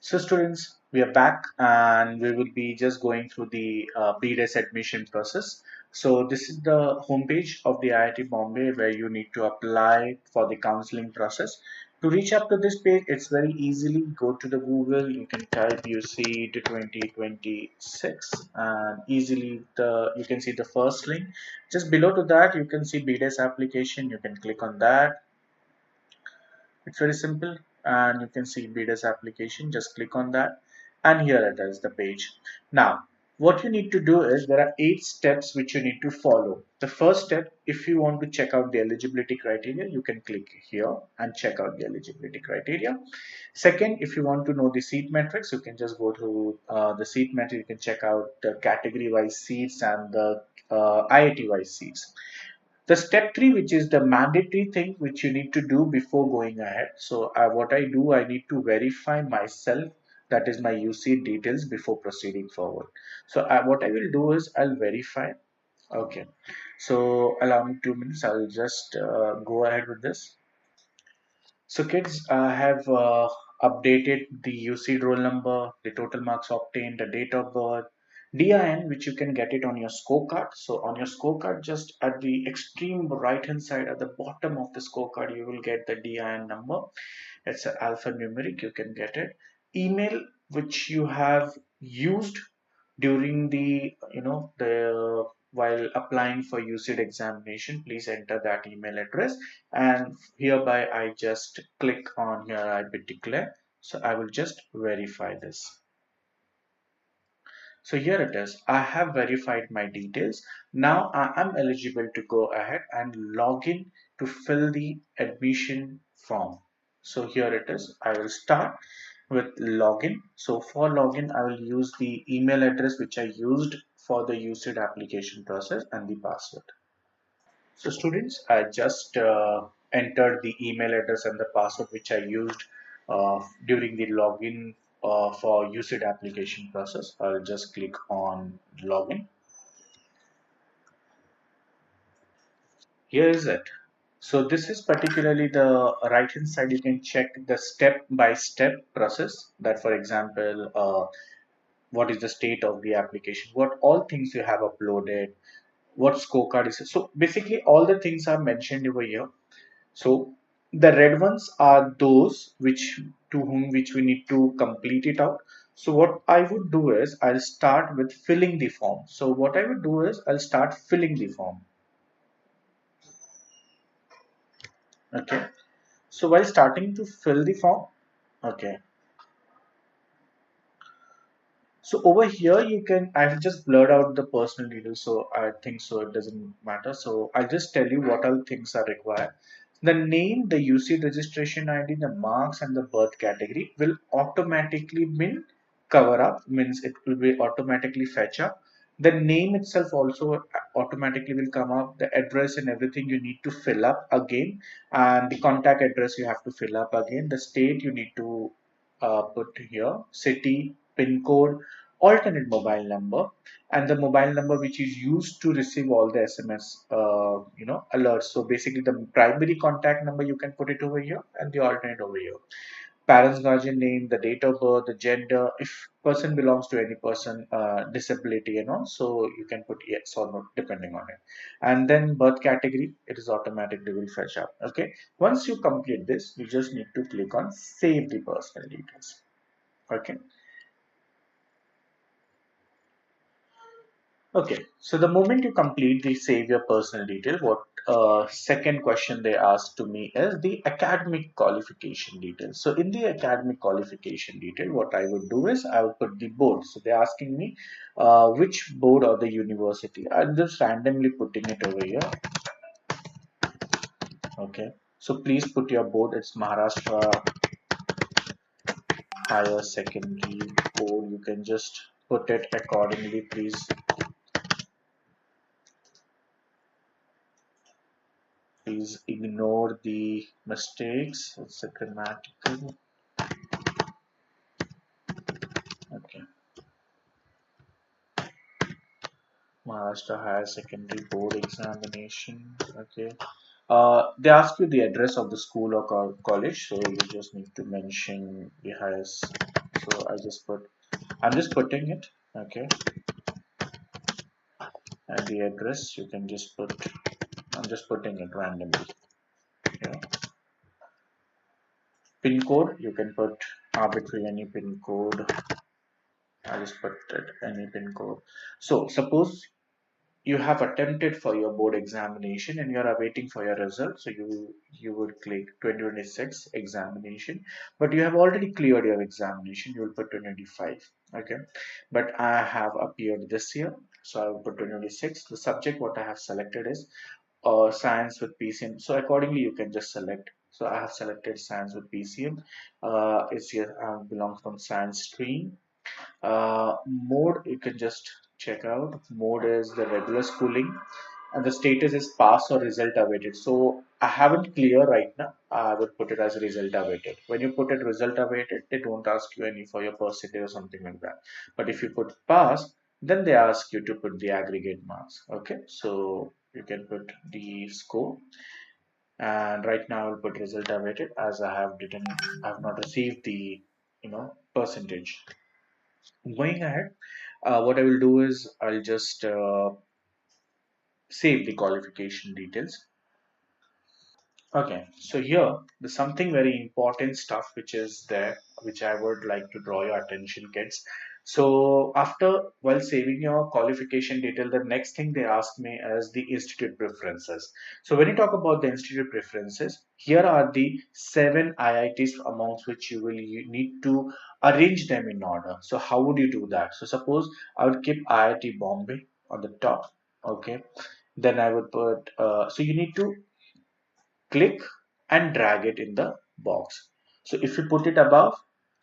So students, we are back and we will be just going through the B.Des admission process. So this is the homepage of the IIT Bombay where you need to apply for the counseling process. To reach up to this page, it's very easily go to the Google. You can type UCEED 2026 and easily you can see the first link. Just below to that, you can see B.Des application. You can click on that. It's very simple and you can see B.Des application. Just click on that and here it is, the page. Now, what you need to do is there are 8 steps which you need to follow. The first step, if you want to check out the eligibility criteria, you can click here and check out the eligibility criteria. Second, if you want to know the seat metrics, you can just go to the seat metric. You can check out the category wise seats and the IIT wise seats. The step 3, which is the mandatory thing which you need to do before going ahead. So what I do, I need to verify myself, that is my UC details, before proceeding forward. So what I will do is I'll verify. Okay, so allow me 2 minutes. I'll just go ahead with this. So kids, I have updated the UC roll number, the total marks obtained, the date of birth, DIN, which you can get it on your scorecard. So on your scorecard, just at the extreme right hand side at the bottom of the scorecard, you will get the DIN number. It's an alphanumeric, you can get it. Email which you have used during the the while applying for UCEED examination, please enter that email address, and hereby I just click on here I declare. So I will just verify this. So here it is. I have verified my details. Now I am eligible to go ahead and log in to fill the admission form. So here it is. I will start with login. So for login, I will use the email address which I used for the UCEED application process and the password. So students, I just entered the email address and the password which I used during the login for UCEED application process. I'll just click on login. Here is it. So this is particularly the right hand side. You can check the step by step process, that for example, what is the state of the application, what all things you have uploaded, what scorecard is. So basically all the things are mentioned over here. So the red ones are those which to whom which we need to complete it out. So what I would do is I'll start with filling the form. So what I would do is I'll start filling the form. Okay. So while starting to fill the form, okay. So over here you can, I've just blurred out the personal details, so I think so it doesn't matter. So I'll just tell you what all things are required. The name, the UC registration ID, the marks and the birth category will automatically been cover up, means it will be automatically fetch up. The name itself also automatically will come up. The address and everything you need to fill up again, and the contact address you have to fill up again. The state you need to put here, city, pin code, alternate mobile number, and the mobile number which is used to receive all the SMS alerts. So basically the primary contact number you can put it over here and the alternate over here. Parents guardian name, the date of birth, the gender, if person belongs to any person, disability, so you can put yes or no depending on it. And then birth category, it is automatically will fetch up. Okay, once you complete this, you just need to click on save the personal details. Okay. Okay, so the moment you complete the save your personal detail, what second question they asked to me is the academic qualification details. So in the academic qualification detail, what I would do is I would put the board. So they're asking me which board or the university. I'm just randomly putting it over here. Okay, so please put your board. It's Maharashtra Higher Secondary Board. You can just put it accordingly, please. Please ignore the mistakes. It's a grammatical. Okay. Maharashtra Higher Secondary Board Examination. Okay. They ask you the address of the school or college, so you just need to mention the highest. So I'm just putting it. Okay, and the address you can just put. I'm just putting it randomly. Yeah. Pin code you can put arbitrary any pin code. I just put it any pin code. So suppose you have attempted for your board examination and you are awaiting for your result, so you would click 2026 examination, but you have already cleared your examination, you will put 2025. Okay, but I have appeared this year, so I will put 2026. The subject what I have selected is science with PCM, so accordingly you can just select. So I have selected science with PCM. It's here, belongs from science stream. Mode you can just check out. Mode is the regular schooling, and the status is pass or result awaited. So I haven't clear right now. I would put it as result awaited. When you put it result awaited, they don't ask you any for your percentage or something like that. But if you put pass, then they ask you to put the aggregate marks. Okay, so you can put the score. And right now I'll put result awaited as I have not received the percentage. Going ahead, what I will do is I'll just save the qualification details. Okay, so here there's something very important stuff which is there, which I would like to draw your attention, kids. So after while saving your qualification detail, the next thing they ask me is the institute preferences. So when you talk about the institute preferences, here are the 7 IITs amongst which you need to arrange them in order. So how would you do that? So suppose I would keep IIT Bombay on the top. Okay, then I would put so you need to click and drag it in the box. So if you put it above,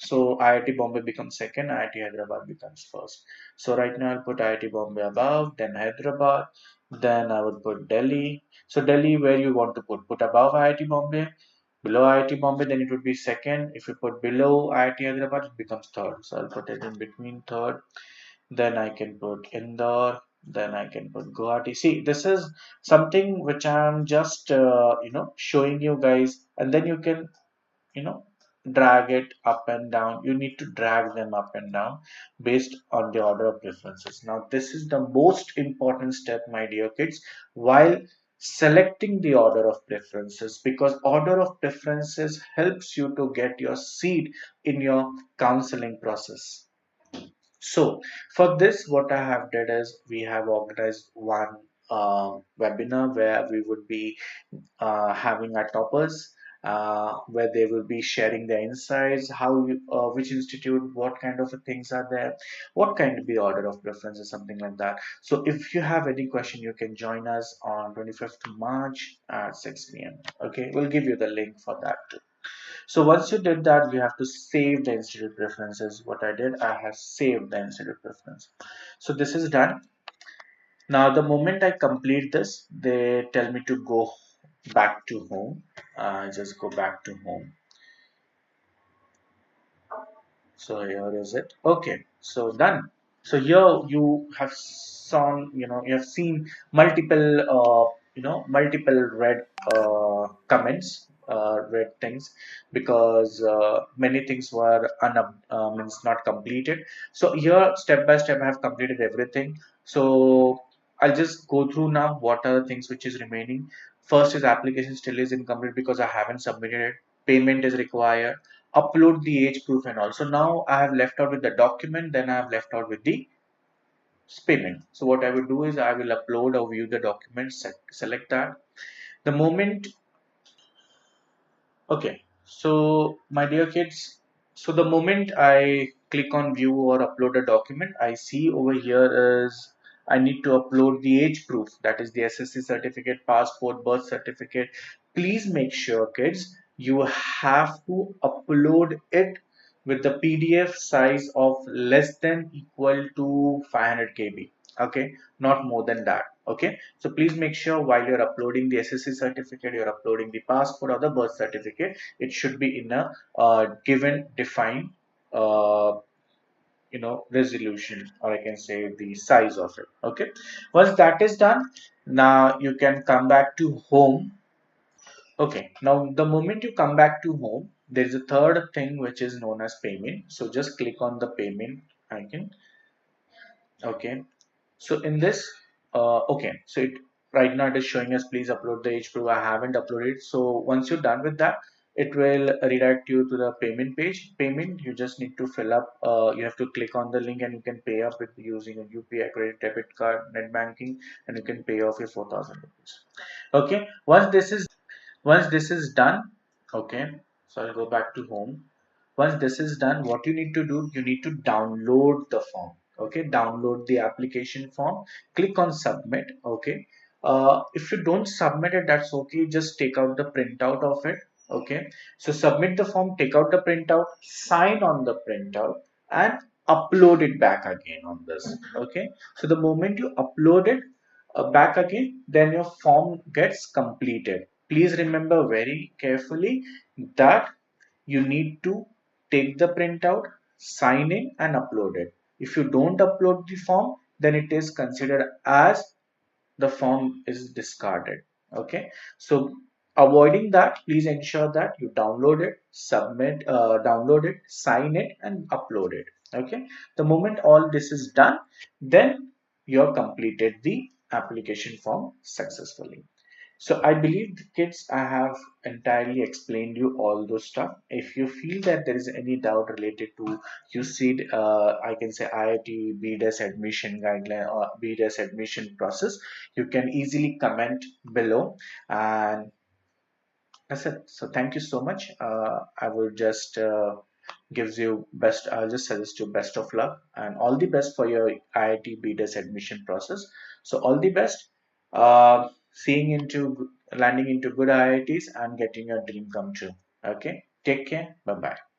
so IIT Bombay becomes second, IIT Hyderabad becomes first. So right now I'll put IIT Bombay above, then Hyderabad, then I would put Delhi. So Delhi, where you want to put above IIT Bombay, below IIT Bombay, then it would be second. If you put below IIT Hyderabad, it becomes third. So I'll put it in between third. Then I can put Indore, then I can put Guwahati. See, this is something which I'm just showing you guys, and then you can you know drag it up and down. You need to drag them up and down based on the order of preferences. Now this is the most important step, my dear kids, while selecting the order of preferences, because order of preferences helps you to get your seat in your counseling process. So for this, what I have did is we have organized one webinar where we would be having our toppers, where they will be sharing their insights, which institute, what kind of things are there, what kind of the order of preference is something like that. So if you have any question, you can join us on 25th March at 6 p.m. Okay, we'll give you the link for that too. So once you did that, you have to save the institute preferences. What I did, I have saved the institute preference. So this is done. Now, the moment I complete this, they tell me to go back to home. Just go back to home. So here is it. Okay, so done. So here you have you have seen multiple, multiple red comments, red things, because many things were means not completed. So here, step by step, I have completed everything. So I'll just go through now. What are the things which is remaining? First is application still is incomplete because I haven't submitted it. Payment is required. Upload the age proof and all. So now I have left out with the document, then I have left out with the payment. So what I will do is I will upload or view the document, select that. The moment, okay, so my dear kids, so the moment I click on view or upload a document, I see over here is I need to upload the age proof, that is the SSC certificate, passport, birth certificate. Please make sure, kids, you have to upload it with the PDF size of less than equal to 500 KB. Okay, not more than that. Okay, so please make sure while you're uploading the SSC certificate, you're uploading the passport or the birth certificate, it should be in a given defined uh, resolution, or I can say the size of it. Okay, once that is done, now you can come back to home. Okay, now the moment you come back to home, there is a third thing which is known as payment. So just click on the payment icon. Okay, so in this, okay, so it right now it is showing us please upload the age proof. I haven't uploaded. So once you're done with that, it will redirect you to the payment page. Payment, you just need to fill up. You have to click on the link and you can pay up with using a UPI, credit, debit card, net banking, and you can pay off your 4,000 rupees. Okay, once this is done, okay, so I'll go back to home. Once this is done, what you need to do, you need to download the form. Okay, download the application form, click on submit. Okay, if you don't submit it, that's okay, just take out the printout of it. Okay, so submit the form, take out the printout, sign on the printout, and upload it back again on this. Okay, so the moment you upload it back again, then your form gets completed. Please remember very carefully that you need to take the printout, sign in, and upload it. If you don't upload the form, then it is considered as the form is discarded. Okay, so avoiding that, please ensure that you download it, submit, download it, sign it, and upload it. Okay, the moment all this is done, then you have completed the application form successfully. So I believe the kids, I have entirely explained you all those stuff. If you feel that there is any doubt related to UCEED, I can say IIT B.Des admission guideline or B.Des admission process, you can easily comment below. And that's it. So thank you so much. I will just gives you best. I'll just suggest you best of luck and all the best for your IIT B.Des admission process. So all the best. Seeing into landing into good IITs and getting your dream come true. Okay. Take care. Bye bye.